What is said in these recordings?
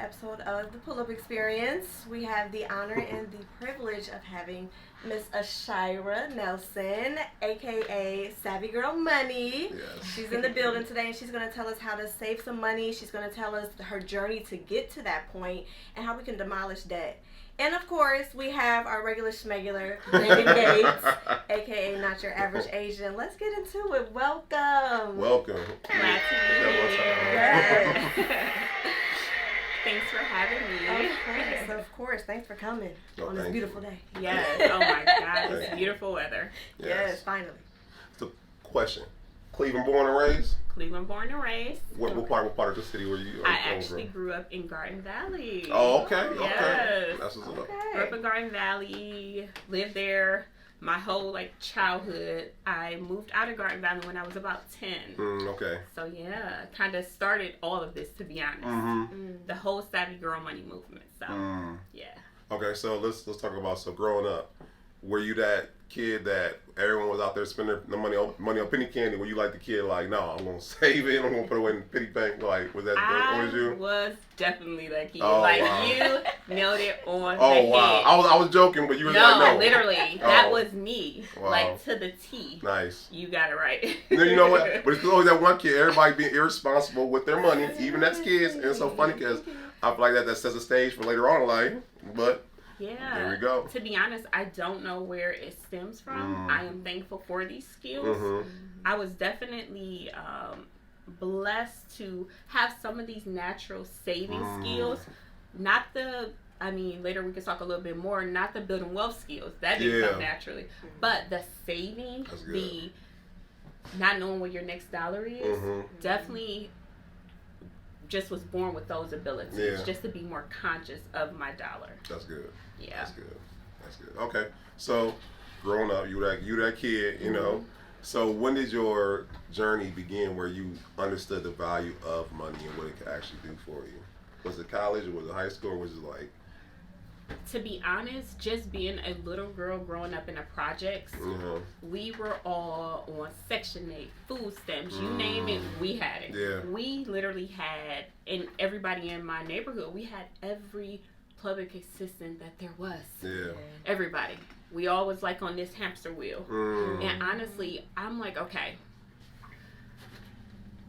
episode of the Pull Up Experience. We have the honor and the privilege of having Miss AShira Nelson, aka Savvy Girl Money. Yes. She's in the building today and she's going to tell us how to save some money. She's going to tell us her journey to get to that point and how we can demolish debt. And of course, we have our regular schmegular, David Gates, aka Not Your Average Asian. Let's get into it. Welcome. Welcome. Glad to be here. Yes. Thanks for having me. Of course. Thanks for coming on this thank beautiful you. day. Yes. Oh my God. It's Thank beautiful weather. Yes, finally. So, question. Cleveland born and raised? Cleveland born and raised. What part of the city were you I actually grew up in Garden Valley. Oh, okay. Yes. Okay. That's what's up. Grew up in Garden Valley. Lived there my whole childhood. I moved out of Garden Valley when I was about 10. Okay. So yeah, kind of started all of this, to be honest. The whole Savvy Girl Money movement. So yeah. Okay, so let's talk about growing up. Were you that kid that everyone was out there spending the money on penny candy? Were you like the kid no, I'm gonna save it, I'm gonna put it away in the piggy bank? Was that I was you? was definitely that kid. Oh, wow. You nailed it on Oh the wow. head. I was joking, but you were No, no. literally. That was me. Wow. To the T. Nice. You got it right. You know what? But it's always that one kid, everybody being irresponsible with their money, even as kids. And it's so funny because I feel like that sets the stage for later on in life. But yeah. there we go. To be honest, I don't know where it stems from. I am thankful for these skills. I was definitely blessed to have some of these natural saving skills. Not later we can talk a little bit more, not the building wealth skills. That didn't come naturally. But the saving, the not knowing where your next dollar is, definitely just was born with those abilities, just to be more conscious of my dollar. That's good. Yeah. That's good. Okay. So, growing up, you that kid, you know. So, when did your journey begin where you understood the value of money and what it could actually do for you? Was it college or was it high school or was it To be honest, just being a little girl growing up in the projects, we were all on Section 8, food stamps, you name it, we had it. Yeah. We literally had, and everybody in my neighborhood, we had every public assistant that there was. Yeah. Everybody. We all was on this hamster wheel. And honestly, I'm okay,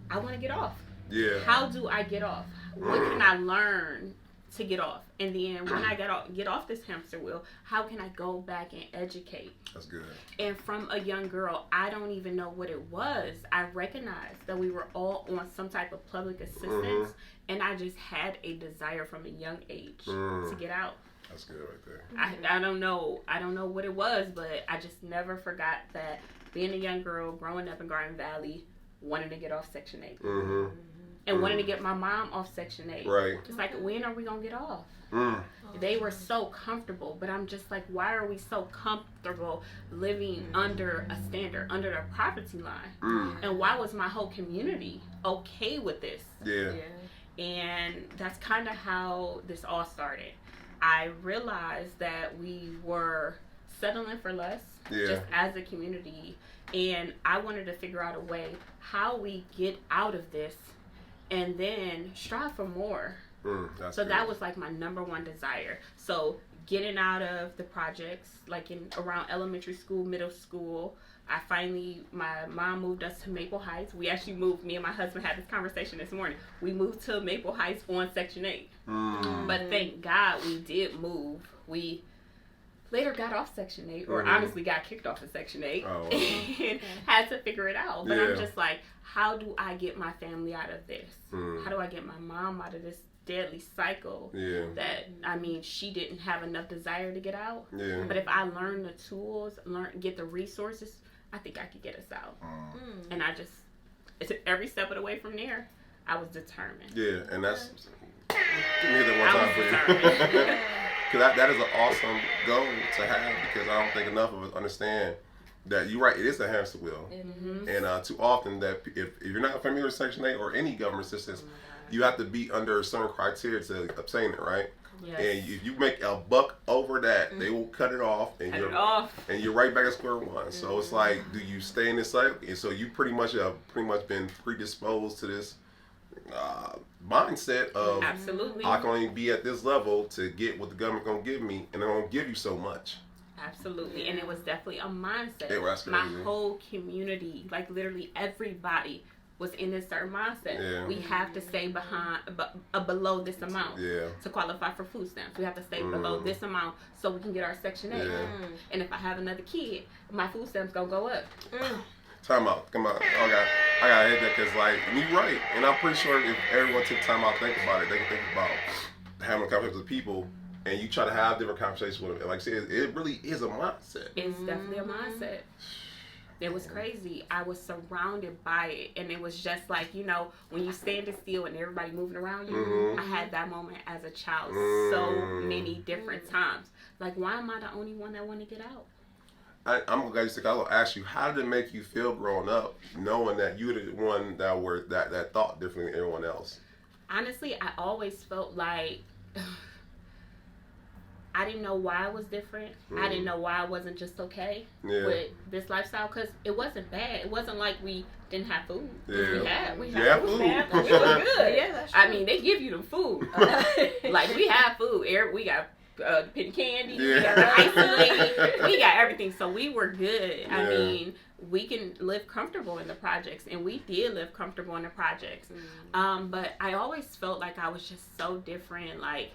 I want to get off. Yeah. How do I get off? What can I learn to get off? And then when I get off this hamster wheel, how can I go back and educate? That's good. And from a young girl, I don't even know what it was. I recognized that we were all on some type of public assistance, and I just had a desire from a young age to get out. That's good right there. I don't know what it was, but I just never forgot that being a young girl, growing up in Garden Valley, wanting to get off Section 8. And wanting to get my mom off Section 8. Right. Just when are we going to get off? They were so comfortable, but I'm just why are we so comfortable living under a standard, under the poverty line? And why was my whole community okay with this? Yeah. And that's kind of how this all started. I realized that we were settling for less, just as a community, and I wanted to figure out a way how we get out of this and then strive for more. So good. that was my number one desire. So getting out of the projects, around elementary school, middle school, my mom moved us to Maple Heights. We actually moved, me and my husband had this conversation this morning. We moved to Maple Heights on Section 8. But thank God we did move. We later got off Section 8, or honestly got kicked off of Section 8, and had to figure it out. But I'm just how do I get my family out of this? How do I get my mom out of this deadly cycle that, she didn't have enough desire to get out? But if I learn the tools, get the resources, I think I could get us out. And it's every step of the way from there, I was determined. Yeah, and that's, give me that one time for you. Because that is an awesome goal to have, because I don't think enough of us understand that you're right, it is a hamster wheel. And too often that if you're not familiar with Section 8 or any government assistance, you have to be under a certain criteria to obtain it, right? Yes. And if you make a buck over that, they will cut it off, and you're right back at square one. So it's do you stay in this cycle? And so you pretty much have been predisposed to this mindset of Absolutely. I can only be at this level to get what the government gonna give me, and they're gonna give you so much. Absolutely, and it was definitely a mindset. That's My crazy. whole community, like literally everybody, was in this certain mindset. Yeah. We have to stay below this amount Yeah. to qualify for food stamps. We have to stay below this amount so we can get our Section 8. Yeah. And if I have another kid, my food stamps gonna go up. Time out. Come on. I gotta hit that because, like, you're right. And I'm pretty sure if everyone took time out to think about it, they can think about having a conversation with people, and you try to have different conversations with them. And like I said, it really is a mindset. It's definitely a mindset. It was crazy. I was surrounded by it, and it was just like, you know, when you standing still and everybody moving around you. I had that moment as a child so many different times. Like, why am I the only one that want to get out? I'm glad you said. I will ask you, how did it make you feel growing up, knowing that you were the one that thought differently than everyone else? Honestly, I always felt like I didn't know why I was different. I didn't know why I wasn't just okay with this lifestyle, because it wasn't bad. It wasn't like we didn't have food. Yeah. We had food. We were good. Yeah, that's true. I mean, they give you the food. Like, we have food. We got penny candy. We got the ice cream. We got everything. So we were good. I mean, we can live comfortable in the projects, and we did live comfortable in the projects. But I always felt like I was just so different. Like,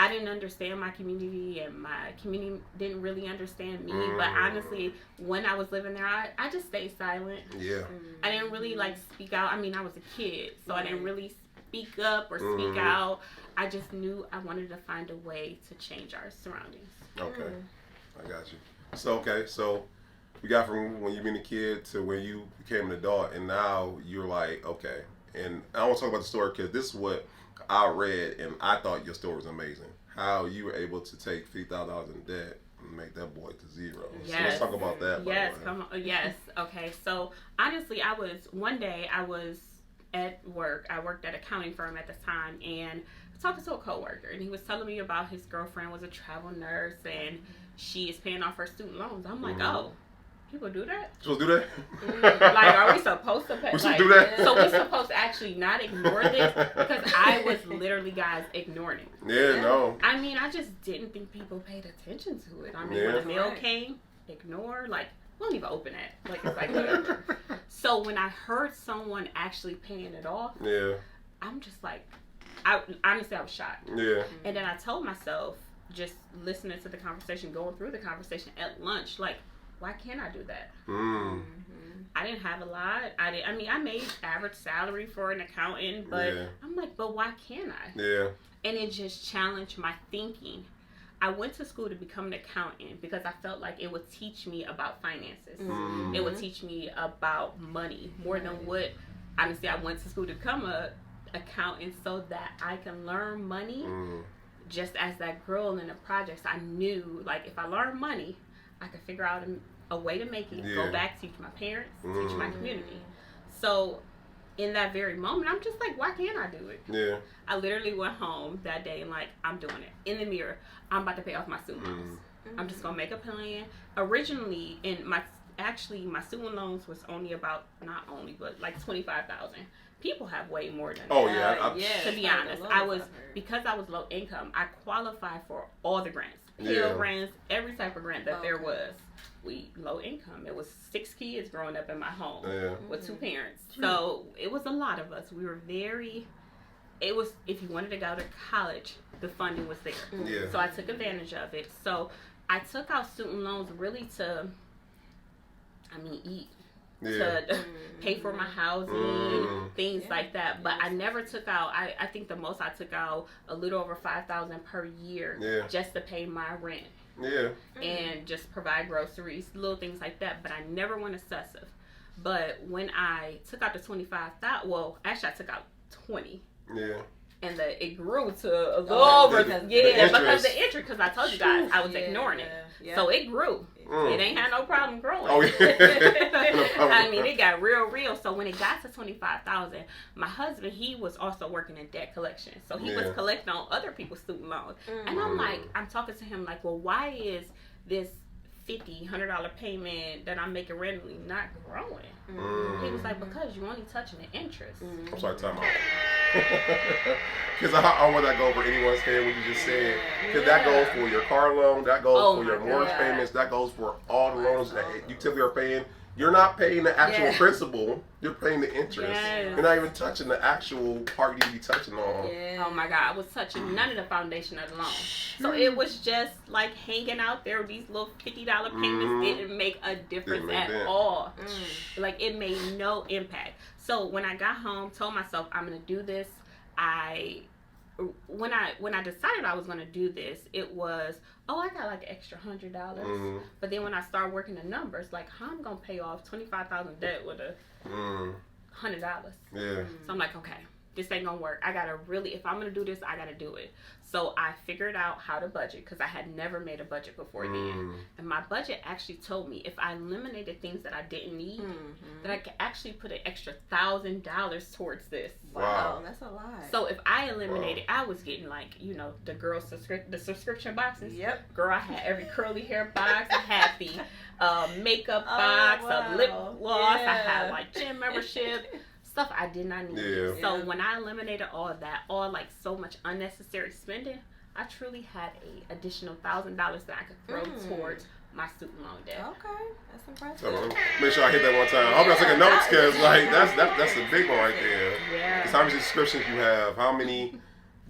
I didn't understand my community, and my community didn't really understand me. But honestly, when I was living there, I just stayed silent. Yeah. I didn't really, like, speak out. I mean, I was a kid, so I didn't really speak up or speak out. I just knew I wanted to find a way to change our surroundings. Okay. I got you. So we got from when you been a kid to when you became an adult, and now you're like, okay. And I want to talk about the story because this is what I read, and I thought your story was amazing. How you were able to take $50,000 in debt and make that boy to zero. Yes. So let's talk about that. Yes, come on. Yes. Okay. So honestly, one day I was at work. I worked at an accounting firm at the time, and I was talking to a coworker, and he was telling me about his girlfriend was a travel nurse, and she is paying off her student loans. I'm like, oh, people do that? Supposed to do that? Like, are we supposed to pay? We supposed to do that? So we're supposed to actually not ignore this, because I was literally, guys, ignoring it. Yeah, no. I mean, I just didn't think people paid attention to it. I mean, when the mail came, ignore, like, we don't even open it. Like, it's like, whatever. So when I heard someone actually paying it off, I'm just like, honestly, I was shocked. Yeah. And then I told myself, just listening to the conversation, going through the conversation at lunch, like, why can't I do that? I didn't have a lot. I mean, I made average salary for an accountant, but I'm like, but why can't I? Yeah. And it just challenged my thinking. I went to school to become an accountant because I felt like it would teach me about finances. It would teach me about money more than what, honestly, I went to school to become a accountant so that I can learn money. Just as that girl in the projects, I knew, like, if I learned money, I could figure out a way to make it, go back, teach my parents, teach my community. So in that very moment, I'm just like, why can't I do it? Yeah. I literally went home that day and, like, I'm doing it. In the mirror, I'm about to pay off my student loans. I'm just going to make a plan. Originally, my student loans was only about, not only, but like $25,000. People have way more than that. Oh, yeah. To be honest, because I was low income, I qualified for all the grants. Pell grants, every type of grant that there was. We low income. It was 6 kids growing up in my home with 2 parents. So it was a lot of us. We were if you wanted to go to college, the funding was there. So I took advantage of it. So I took out student loans really to, eat. To pay for my housing, things like that. But I never took out, I think the most I took out a little over $5,000 per year just to pay my rent. And just provide groceries, little things like that. But I never went excessive. But when I took out the $25,000, well, actually I took out $20,000. And it grew to a little over, because the interest, because I told you guys I was ignoring it. So it grew. It ain't had no problem growing. I mean, it got real. So when it got to $25,000, my husband, he was also working in debt collection. So he was collecting on other people's student loans. And I'm talking to him like, well, why is this $100 payment that I'm making randomly not growing? He was like, because you only touching the interest. I'm sorry, time out. Because I want that go over anyone's head what you just said. Because that goes for your car loan, that goes for your mortgage payments, that goes for all the loans that you typically are paying. You're not paying the actual principal. You're paying the interest. Yes. You're not even touching the actual part you need to be touching on. Yeah. Oh my God, I was touching none of the foundation of the loan. So it was just like hanging out there. These little $50 payments didn't make a difference at all. Like it made no impact. So when I got home, told myself I'm gonna do this. When I decided I was gonna do this, it was, I got like an extra $100. But then when I started working the numbers, like how I'm gonna pay off $25,000 debt with a $100. Yeah. So I'm like, okay, this ain't gonna work. I gotta really, if I'm gonna do this, I gotta do it. So I figured out how to budget because I had never made a budget before then. And my budget actually told me if I eliminated things that I didn't need, that I could actually put an extra $1,000 towards this. Wow, that's a lot. So if I eliminated, I was getting like, the girl the subscription boxes. Yep. Girl, I had every curly hair box. I had the makeup box, a lip gloss. I had like gym membership. Stuff I did not need. Yeah. So when I eliminated all of that, all like so much unnecessary spending, I truly had a additional $1,000 that I could throw towards my student loan debt. Okay, that's impressive. So, make sure I hit that one time. I hope y'all taking notes because like that's a big one right there. Yeah. Because how many subscriptions you have, how many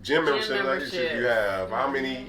gym memberships you have, how many,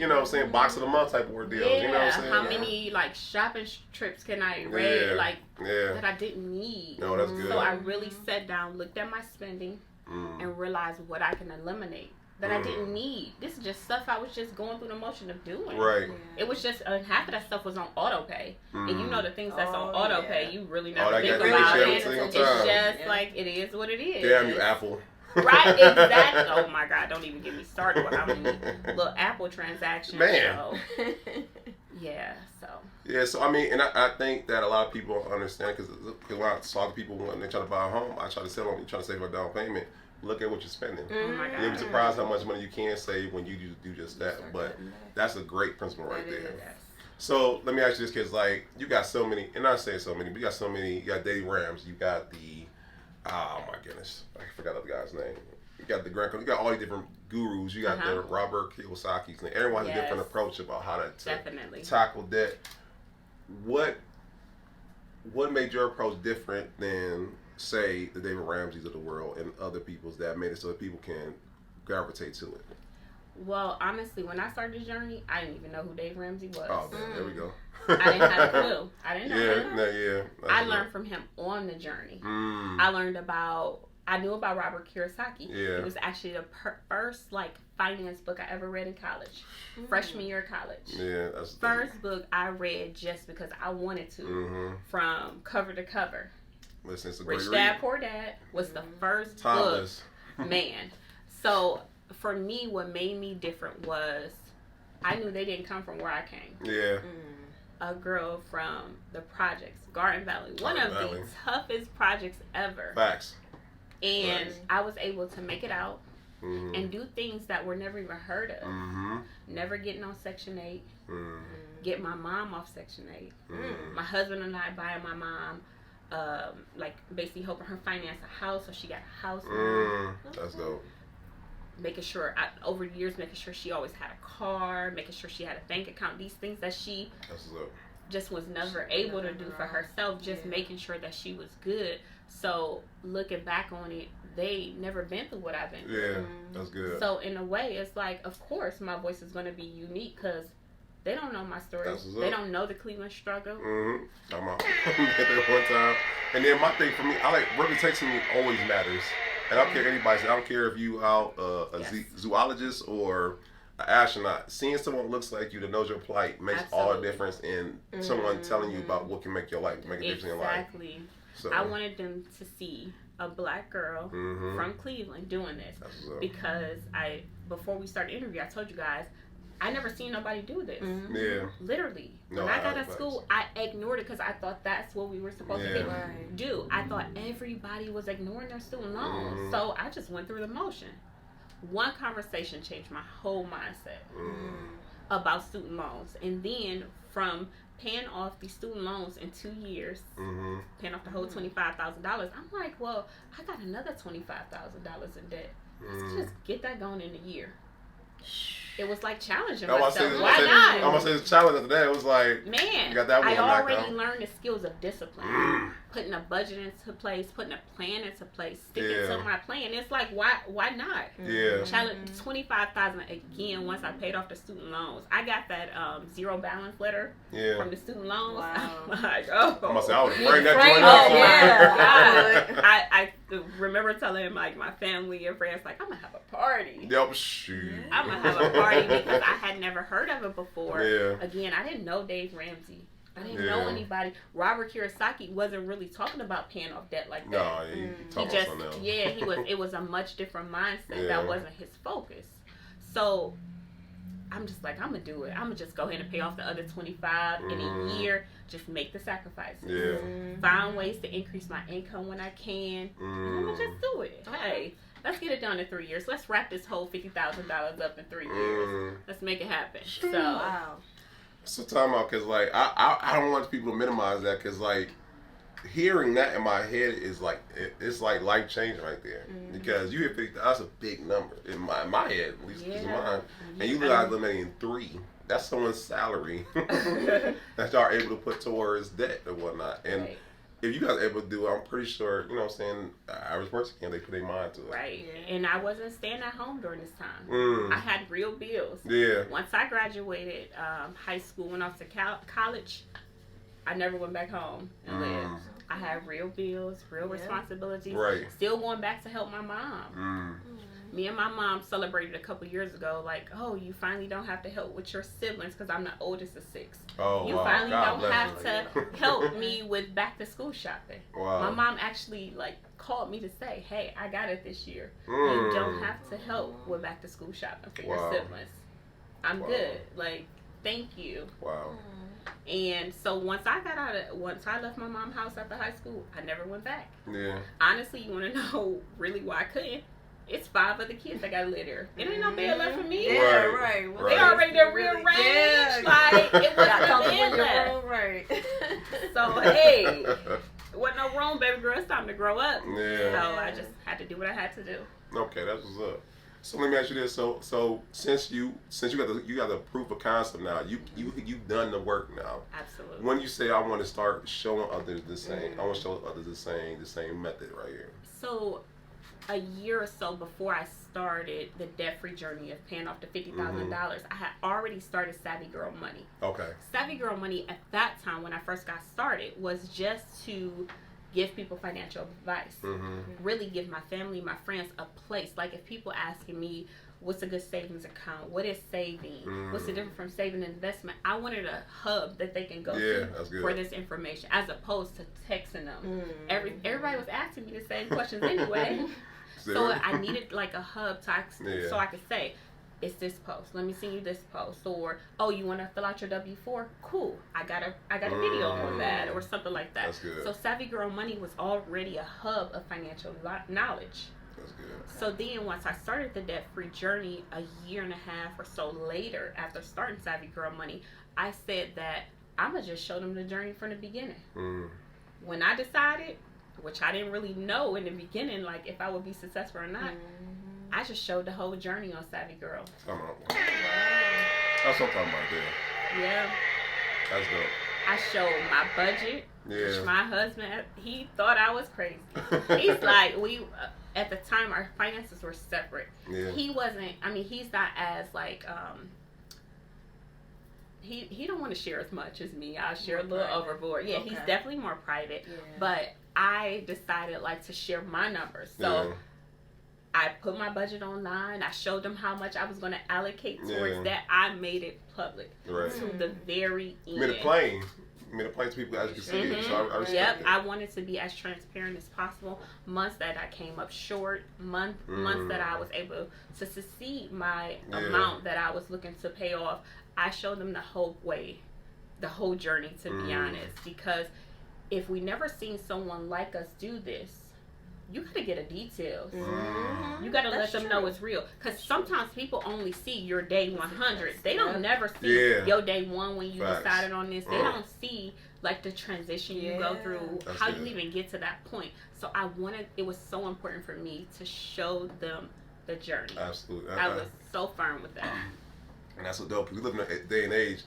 box of the month type of ordeals, Yeah. you know what I'm saying? How many like shopping trips can I erase that I didn't need? No, that's good. So I really sat down, looked at my spending, and realized what I can eliminate that I didn't need. This is just stuff I was just going through the motion of doing. Right. It was just half of that stuff was on auto pay, and the things that's on auto pay, you really never that think got about every it. single It's time. just like it is what it is. Damn you, Apple. Right, exactly. Oh my God, don't even get me started with how many little Apple transactions. Man. So, yeah, so. Yeah, so I mean, and I think that a lot of people don't understand because when I talk to people when they try to buy a home, I try to sell them, you try to save a down payment. Look at what you're spending. Oh my God. You'll be surprised how much money you can save when you do just that. But that's a great principle right there. So let me ask you this, kids. Like, you got so many, and not saying so many, but you got so many. You got Dave Rams. You got the, oh my goodness, I forgot the guy's name. You got the Grand. You got all these different gurus. You got the Robert Kiyosaki's. And everyone has a different approach about how to tackle debt. What made your approach different than, say, the David Ramseys of the world and other people's that made it so that people can gravitate to it? Well, honestly, when I started the journey, I didn't even know who Dave Ramsey was. Oh, man, there we go. I didn't have a clue. I didn't know him. I That's learned from him on the journey. I knew about Robert Kiyosaki. Yeah. It was actually the first finance book I ever read in college. Freshman year of college. Yeah, that's the first book I read just because I wanted to, from cover to cover. Listen, it's a Rich great Dad, read. Poor Dad was the first Timeless. book. Man. So for me, what made me different was I knew they didn't come from where I came. Yeah. A girl from the projects, Garden Valley. One of the toughest projects ever. Facts. And I was able to make it out and do things that were never even heard of. Never getting on Section 8. Get my mom off Section 8. My husband and I buying my mom, basically helping her finance a house so she got a house. That's dope. Making sure, over the years, making sure she always had a car, making sure she had a bank account. These things that she just was never able to do for herself, just making sure that she was good. So looking back on it, they never been through what I've been through. Yeah, that's good. So in a way, it's like, of course, my voice is going to be unique because they don't know my story. They don't know the Cleveland struggle. I'm out. Get there one time. And then my thing for me, reputation to me always matters. And I don't care anybody. I don't care if you out a zoologist or an astronaut. Seeing someone looks like you that knows your plight makes all the difference in someone telling you about what can make your life, make a difference in your life. Exactly. So, I wanted them to see a black girl from Cleveland doing this because before we started the interview, I told you guys I never seen nobody do this. Yeah. Literally. When I got to school, I ignored it because I thought that's what we were supposed to do. I thought everybody was ignoring their student loans. So I just went through the motion. One conversation changed my whole mindset. about student loans. And then from paying off the student loans in 2 years, paying off the whole $25,000, I'm like, well, I got another $25,000 in debt. Let's just get that going in a year. It was like challenging myself. Why not? I'm gonna say the challenge after that. It was like, man, you got that one I already knocked out. learned the skills of discipline, putting a budget into place, putting a plan into place, sticking to my plan. It's like, why not? Yeah. Challenge $25,000 again. Once I paid off the student loans, I got that zero balance letter from the student loans. Wow. I'm like, oh, I'm gonna say, I would bring that Frank, joint up. yeah. I remember telling like my family and friends, like, I'm gonna have a party. Yep, shoot. I'm gonna have a party because I had never heard of it before. Yeah. Again, I didn't know Dave Ramsey. I didn't know anybody. Robert Kiyosaki wasn't really talking about paying off debt like that. No, he talking about something else. He was. It was a much different mindset. That wasn't his focus. So I'm just like, I'm gonna do it. I'm gonna just go ahead and pay off the other 25 in a year. Just make the sacrifices. Yeah. Find ways to increase my income when I can. And I'm gonna just do it. Hey, let's get it done in 3 years. Let's wrap this whole $50,000 up in 3 years. Let's make it happen. So, wow. So time out, cause like I don't want people to minimize that, cause like hearing that in my head is like it's like life changing right there. Because you hit 50, that's a big number in my head, at least in mine. And you look at eliminating 3. That's someone's salary that y'all are able to put towards debt or whatnot. And if you guys are able to do it, I'm pretty sure, you know what I'm saying, the average person can, they put their mind to it. Right. And I wasn't staying at home during this time. I had real bills. Yeah. Once I graduated high school, went off to college, I never went back home and lived. I had real bills, real responsibilities. Right. Still going back to help my mom. Me and my mom celebrated a couple years ago, like, oh, you finally don't have to help with your siblings because I'm the oldest of 6. Oh, you finally don't have to help me with back to school shopping. Wow. My mom actually like called me to say, hey, I got it this year. You don't have to help with back to school shopping for your siblings. I'm good. Like, thank you. Wow. And so once I left my mom's house after high school, I never went back. Yeah. Honestly, you want to know really why I couldn't? It's 5 other kids that got to live there. It ain't no bed left for me. Yeah, right. They already done rearranged. Yeah. Like, it wasn't a bed your left. room, right. So, hey, wasn't no wrong, baby girl. It's time to grow up. Yeah. So I just had to do what I had to do. Okay, that's what's up. So let me ask you this: so since you got the proof of concept now, you've done the work now. Absolutely. When you say I want to start showing others the same, I want to show others the same method right here. So a year or so before I started the debt-free journey of paying off the $50,000, I had already started Savvy Girl Money. Okay. Savvy Girl Money at that time when I first got started was just to give people financial advice. Really give my family, my friends a place. Like if people asking me, what's a good savings account? What is saving? What's the difference from saving and investment? I wanted a hub that they can go to for this information as opposed to texting them. Everybody was asking me the same questions anyway. So I needed like a hub so I could say, it's this post. Let me send you this post. Or, oh, you want to fill out your W-4? Cool. I got a video on that or something like that. That's good. So Savvy Girl Money was already a hub of financial knowledge. That's good. So then once I started the debt-free journey a year and a half or so later after starting Savvy Girl Money, I said that I'm going to just show them the journey from the beginning. When I decided, which I didn't really know in the beginning, like if I would be successful or not, I just showed the whole journey on Savvy Girl. Come on. That's what I'm talking about there. Yeah. That's dope. I showed my budget, which my husband, he thought I was crazy. He's like, at the time, our finances were separate. Yeah. He wasn't, he's not as like, he don't want to share as much as me. I'll share a little overboard. Yeah, he's definitely more private. Yeah. But I decided like to share my numbers. So I put my budget online. I showed them how much I was going to allocate towards that. I made it public to the very end. You made it plain. You made it plain to people as you can see it. So I respect it. I wanted to be as transparent as possible. Months that I came up short, months that I was able to succeed my amount that I was looking to pay off. I showed them the whole way, the whole journey, to be honest. Because if we never seen someone like us do this, you gotta get a details. Mm-hmm. You gotta let them know it's real. Because sometimes people only see your day 100. They don't never see your day 1 when you decided on this. They don't see like the transition you go through, how you even get to that point. So it was so important for me to show them the journey. Absolutely. I was so firm with that. And that's so dope. We live in a day and age,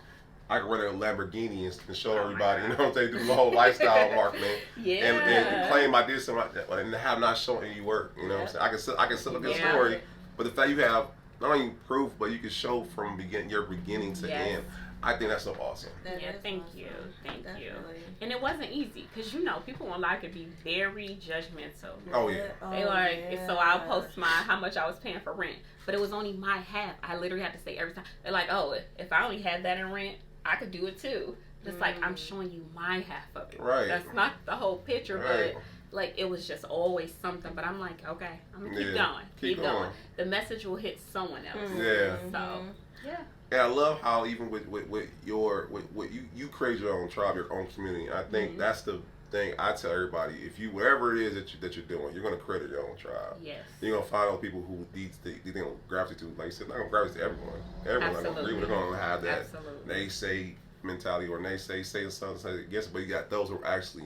I can run a Lamborghini and show everybody, you know what I'm saying, do the whole lifestyle marketing. And claim I did something like that and have not shown any work, you know what I'm saying. I can still look at a story, but the fact you have not only proof, but you can show from your beginning to end. I think that's so awesome. Thank you. And it wasn't easy because people online could be very judgmental. Oh yeah. They so I'll post how much I was paying for rent, but it was only my half. I literally had to say every time. They're like, oh, if I only had that in rent, I could do it too. Just like I'm showing you my half of it. Right. That's not the whole picture, but like it was just always something. But I'm like, okay, I'm gonna keep going. Keep going. The message will hit someone else. Yeah. So And I love how even with you create your own tribe, your own community. And I think that's the thing I tell everybody. If you whatever it is that you're doing, you're gonna create your own tribe. Yes. You're gonna find out people who they gonna gravitate to. Like you said, not gonna gravitate to everyone. Everyone's not gonna agree. They're gonna have that naysay mentality or naysay something against. But you got those who actually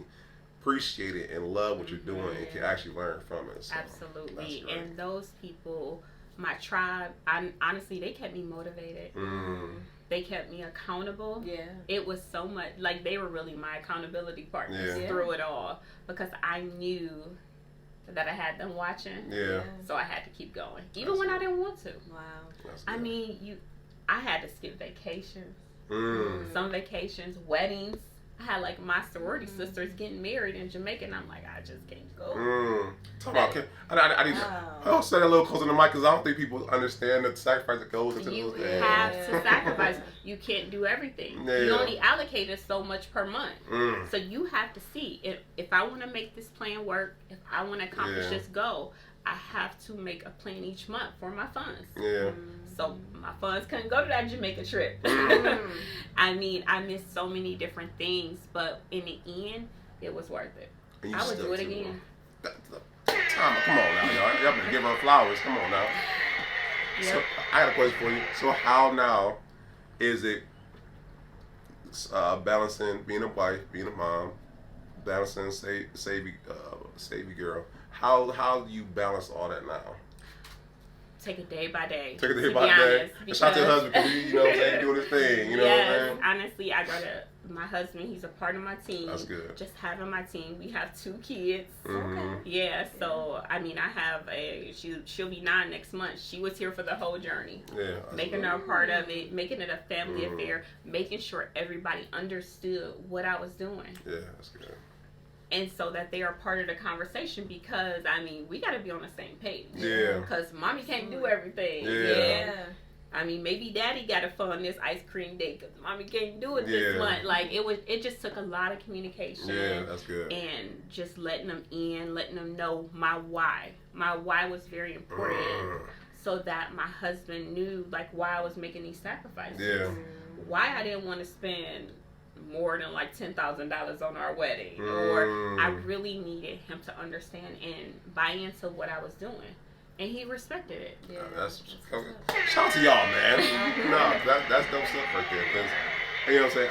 appreciate it and love what you're doing and can actually learn from it. So absolutely. And those people, my tribe, honestly, they kept me motivated. They kept me accountable. It was so much, like they were really my accountability partners through it all because I knew that I had them watching. So I had to keep going. Even when I didn't want to. Wow. I mean, I had to skip vacations. Some vacations, weddings. I had like my sorority sisters getting married in Jamaica, and I'm like, I just can't go. Talk about, I'll say that a little closer to the mic because I don't think people understand the sacrifice that goes into you those things. You have to sacrifice. You can't do everything. You only allocated so much per month. So you have to see if I want to make this plan work, if I want to accomplish this goal, I have to make a plan each month for my funds. So my funds couldn't go to that Jamaica trip. I mean, I missed so many different things, but in the end, it was worth it. I would do it again. Come on now, y'all. Y'all better give her flowers. Come on now. So I got a question for you. So how now is it balancing being a wife, being a mom, balancing save your girl? How do you balance all that now? Take it day by day. Take it day by day. Shout out to your husband because you know what I'm saying, doing his thing. You know what I'm saying? Honestly, I gotta. My husband, he's a part of my team. That's good. Just having my team. We have 2 kids. Mm-hmm. Yeah, so I mean, I have she'll be 9 next month. She was here for the whole journey. Yeah. Making her a part of it, making it a family affair, making sure everybody understood what I was doing. Yeah, that's good. And so that they are part of the conversation because, I mean, we got to be on the same page. Yeah. Because mommy can't do everything. Yeah. I mean, maybe daddy got to fund this ice cream date because mommy can't do it this month. Like, it just took a lot of communication. Yeah, that's good. And just letting them in, letting them know my why. My why was very important so that my husband knew, like, why I was making these sacrifices. Yeah. Why I didn't want to spend more than like $10,000 on our wedding, or I really needed him to understand and buy into what I was doing, and he respected it. Yeah, shout out to y'all, man. No, that's dope stuff right there. Cause you know what I'm saying.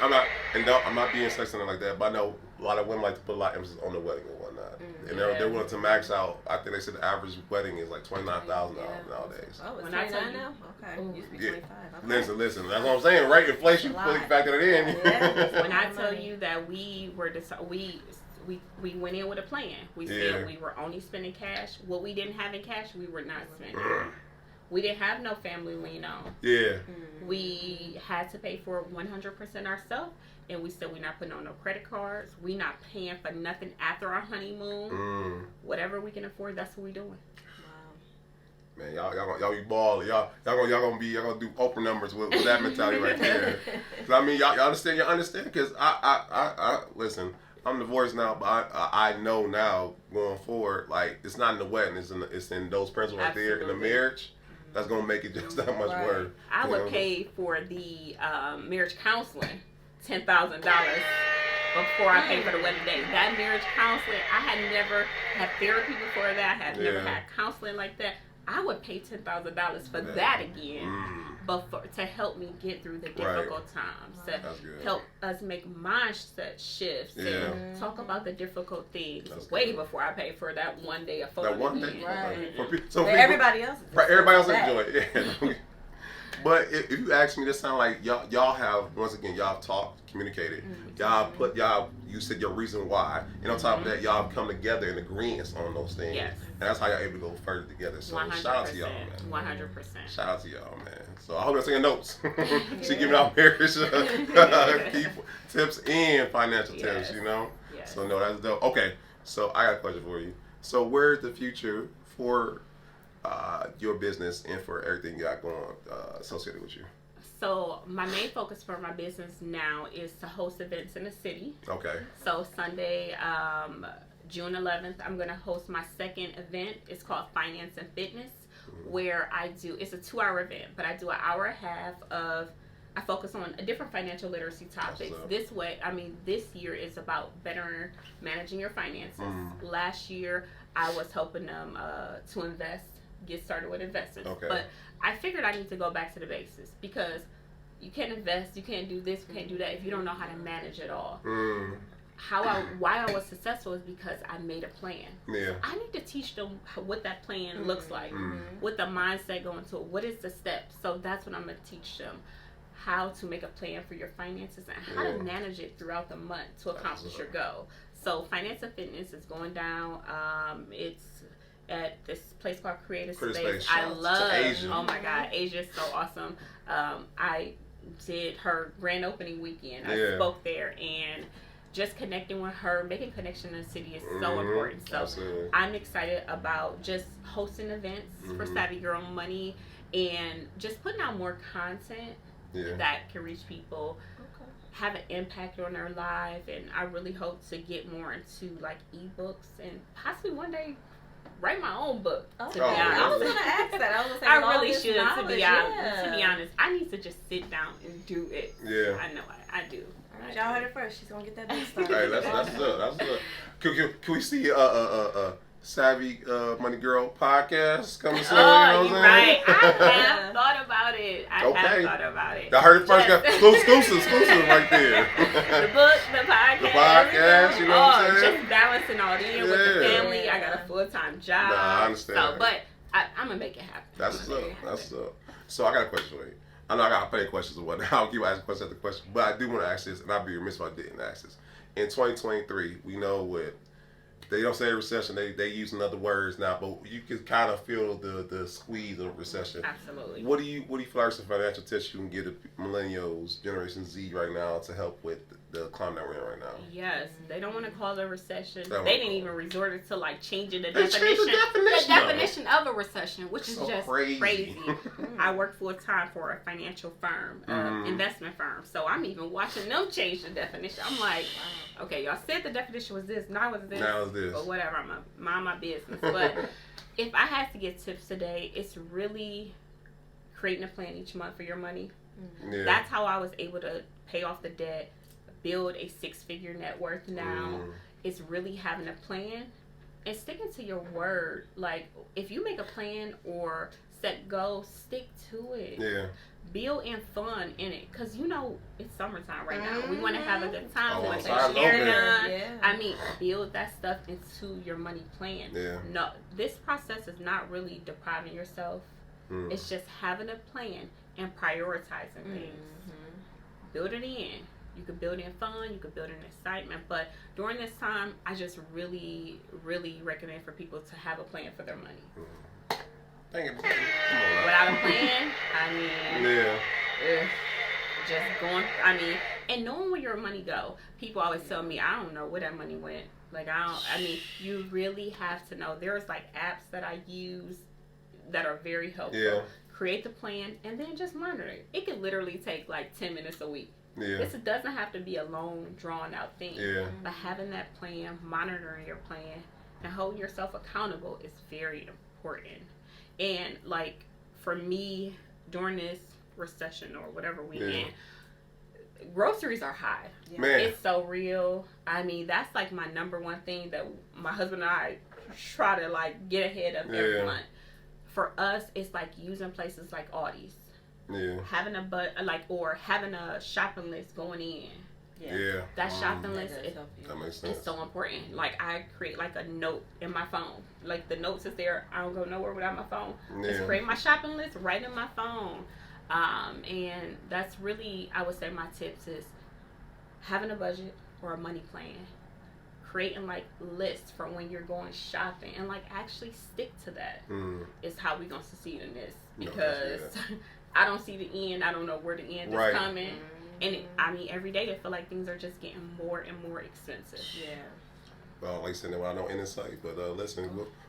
I'm not being sexist like that, but I know a lot of women like to put a lot of emphasis on the wedding and whatnot, and they're willing to max out. I think they said the average wedding is like $29,000 nowadays. Oh, it's $29 now. Okay, used to be $25. Okay. Listen. That's what I'm saying, right? Inflation fully factored it in. When I tell you that we went in with a plan. We said we were only spending cash. What we didn't have in cash, we were not spending. We didn't have no family lean on. Yeah. We had to pay for it 100% ourselves. And we said we're not putting on no credit cards. We're not paying for nothing after our honeymoon. Whatever we can afford, that's what we're doing. Man, y'all be balling. Y'all gonna do Oprah numbers with that mentality right there. Cause I mean, y'all understand. Cause I listen. I'm divorced now, but I know now going forward, like it's not in the wedding, it's in those principles right there in the marriage. That's gonna make it just that much worse. I would pay for the marriage counseling $10,000 before I pay for the wedding day. That marriage counseling, I had never had therapy before that. I had never had counseling like that. I would pay $10,000 for that again, but to help me get through the difficult times, to help us make mindset shifts, and talk about the difficult things way before I pay for that one day of fun. That one day, so everybody else, everybody else enjoy it. Yeah. But if you ask me, this sound like y'all have, once again, y'all have talked, communicated. You said your reason why. And on top of that, y'all have come together in agreement on those things. Yes. And that's how y'all able to go further together. So 100%, shout out to y'all, man. 100%. Shout out to y'all, man. So I hope you're taking notes. She giving out marriage key tips and financial tips, you know? Yes. So no, that's dope. Okay, so I got a question for you. So where's the future for your business and for everything you got going associated with you? So my main focus for my business now is to host events in the city. Okay. So Sunday, June 11th, I'm going to host my second event. It's called Finance and Fitness, where it's a 2-hour event, but I do an hour and a half I focus on a different financial literacy topics. This year is about better managing your finances. Last year, I was helping them to get started with investing. Okay. But I figured I need to go back to the basics, because you can't invest, you can't do this, you can't do that if you don't know how to manage it all. Why I was successful is because I made a plan. Yeah. I need to teach them what that plan looks like, what the mindset going to it, what is the steps. So that's what I'm going to teach them, how to make a plan for your finances and how to manage it throughout the month to accomplish your goal. So Finance and Fitness is going down. It's at this place called Creative Space. I love, oh my God, Asia is so awesome. I did her grand opening weekend. I spoke there, and just connecting with her, making connection in the city is so important. So I'm excited about just hosting events for Savvy Girl Money and just putting out more content that can reach people, have an impact on their life, and I really hope to get more into like ebooks and possibly one day write my own book. To be honest, I was gonna ask that. I was gonna say I really should. To be honest, I need to just sit down and do it. Yeah, I know I do. All right, y'all heard it first. She's gonna get that book started. Hey, that's good. Can we see Savvy Money Girl podcast coming soon? Oh, you're right. I have thought about it. I heard it first. Got exclusive right there. The book, the podcast. The podcast, you know what I'm saying? Just balancing all in with the family. I got a full-time job. Nah, I understand. So, but I'm going to make it happen. That's what's up. So I got a question for you. I know I got plenty of questions and whatnot. I'll keep asking question after question. But I do want to ask this, and I'd be remiss if I didn't ask this. In 2023, we know what they don't say recession, they use other words now, but you can kind of feel the squeeze of recession. Absolutely. What do you feel like some financial tips you can give the millennials, Generation Z right now to help with the climate that we're in right now? Yes, they don't want to call it a recession. They didn't even resort to like changing the definition of a recession, which is so just crazy. I work full time for a financial firm, investment firm, so I'm even watching them change the definition. I'm like, okay, y'all said the definition was this, now it's this. But whatever, I'm mind my business. But if I had to get tips today, it's really creating a plan each month for your money. Yeah. That's how I was able to pay off the debt, build a 6-figure net worth now. It's really having a plan and sticking to your word. Like, if you make a plan or set goals, stick to it. Yeah. Build in fun in it, because it's summertime right now. We want to have a good time. We want to share done. Yeah. I mean, build that stuff into your money plan. Yeah. No, this process is not really depriving yourself. It's just having a plan and prioritizing things. Build it in. You can build in fun. You can build in excitement. But during this time, I just really, really recommend for people to have a plan for their money. Without a plan, just going. And knowing where your money go. People always tell me, I don't know where that money went. Like, you really have to know. There's like apps that I use that are very helpful. Yeah. Create the plan and then just monitor it. It could literally take like 10 minutes a week. Yeah. This doesn't have to be a long, drawn out thing. Yeah. But having that plan, monitoring your plan, and holding yourself accountable is very important. And like for me, during this recession or whatever we in, groceries are high. Yeah. Man. It's so real. I mean, that's like my number one thing that my husband and I try to like get ahead of every month. For us, it's like using places like Aldi's. Yeah. Having or having a shopping list going in. Yeah. That shopping list that makes sense. It's so important. Like I create like a note in my phone. Like the notes is there. I don't go nowhere without my phone. Just create my shopping list right in my phone. And that's really, I would say, my tips is having a budget or a money plan. Creating like lists for when you're going shopping and like actually stick to that is how we gonna succeed in this, because I don't see the end. I don't know where the end is coming, and I mean every day I feel like things are just getting more and more expensive. Yeah. Well, like I said, I know in insight, but listen,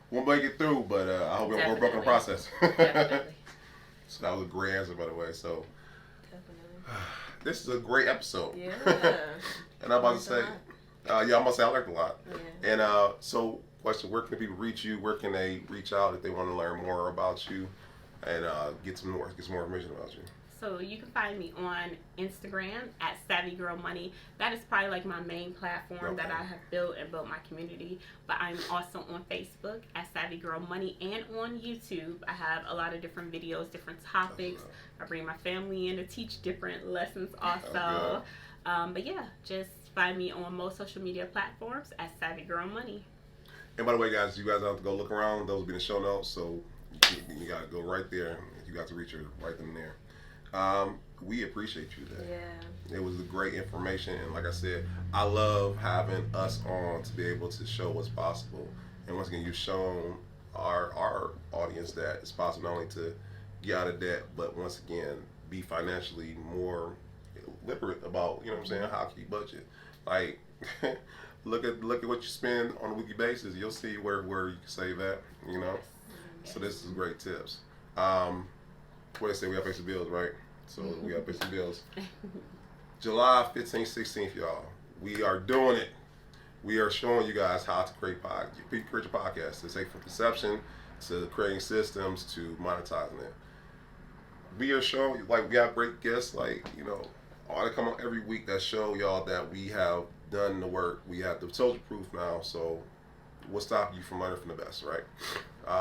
we'll make it through. But I hope we're broken the process. Definitely. So that was a great answer, by the way. So this is a great episode. Yeah. And I'm about to say. I'm about to say I learned a lot. Yeah. And so, question: where can people reach you? Where can they reach out if they want to learn more about you and get some more information about you? So you can find me on Instagram at Savvy Girl Money. That is probably like my main platform that I have built my community. But I'm also on Facebook at Savvy Girl Money, and on YouTube. I have a lot of different videos, different topics. I bring my family in to teach different lessons also. But yeah, just find me on most social media platforms at Savvy Girl Money. And by the way, guys, you guys have to go look around. Those will be in the show notes, so you got to go right there. You got to reach her right then and there. We appreciate you today. Yeah. It was great information, and like I said, I love having us on to be able to show what's possible. And once again, you've shown our audience that it's possible not only to get out of debt, but once again, be financially more literate about, you know what I'm saying, how to keep budget. Like, look at what you spend on a weekly basis. You'll see where you can save that, you know. So this is great tips. What they say, we got to pay some bills, right? So we got to pay some bills. July 15th, 16th, y'all. We are doing it. We are showing you guys how to create your podcast. To take from conception to creating systems to monetizing it. We are showing, like, we have great guests, like, you know, all that come on every week that show y'all that we have done the work. We have the social proof now, so what's stopping you from learning from the best, right?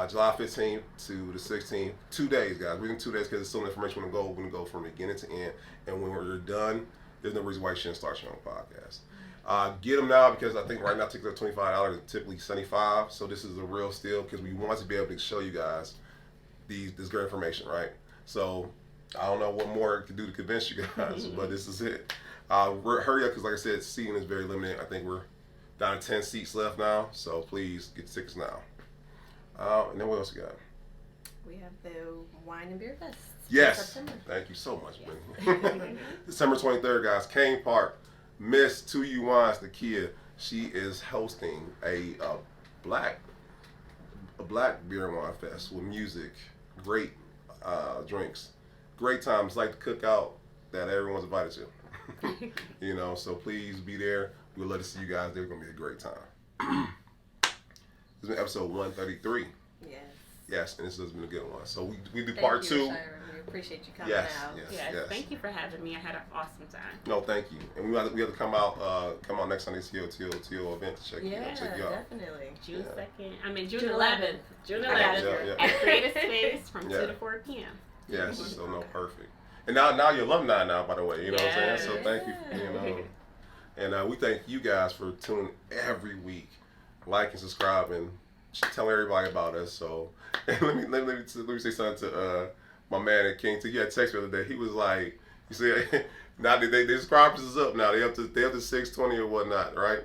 July 15th to the 16th, 2 days, guys. We're in 2 days because it's still information we're going to go from beginning to end. And when we're done, there's no reason why you shouldn't start your own podcast. Get them now, because I think right now tickets are $25, typically $75. So this is a real steal, because we want to be able to show you guys this great information, right? So I don't know what more I can do to convince you guys, but this is it. Hurry up, because like I said, seating is very limited. I think we're down to 10 seats left now, so please get tickets now. And then what else we got? We have the Wine and Beer Fest. Yes. Thank you so much, Brittany. December 23rd, guys, Kane Park. Miss 2U Wines, the Kia, she is hosting a black beer and wine fest with music, great drinks, great times, like the cookout that everyone's invited to. You know, so please be there. We'd love to see you guys there. It's going to be a great time. This has been episode 133. Yes, and this has been a good one. So we do part 2. Shira. We appreciate you coming out. Yes. Thank you for having me. I had an awesome time. No, thank you. And we have to come out next Sunday to your event to check you out. Definitely. June 2nd. I mean June 11th. June 11th. Yeah. At Creative Space from 2 to 4 p.m. Yes. So no, perfect. And now you're alumni now, by the way. You know what I'm saying? So thank you. You know. And we thank you guys for tuning every week, liking, subscribing, telling everybody about us. So let me say something to my man at King T. He had a text the other day. He was like, you see, now the subscribers is up now. They up to 620 or whatnot, right?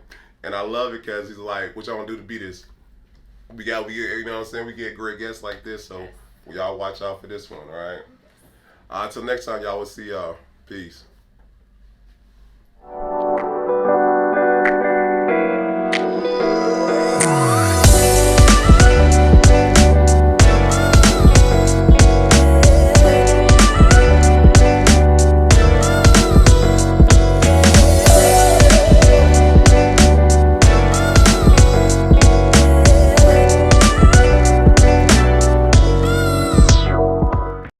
And I love it because he's like, what y'all want to do to beat this? We get, you know what I'm saying? We get great guests like this, so y'all watch out for this one, all right? Until next time, y'all, we'll see y'all. Peace.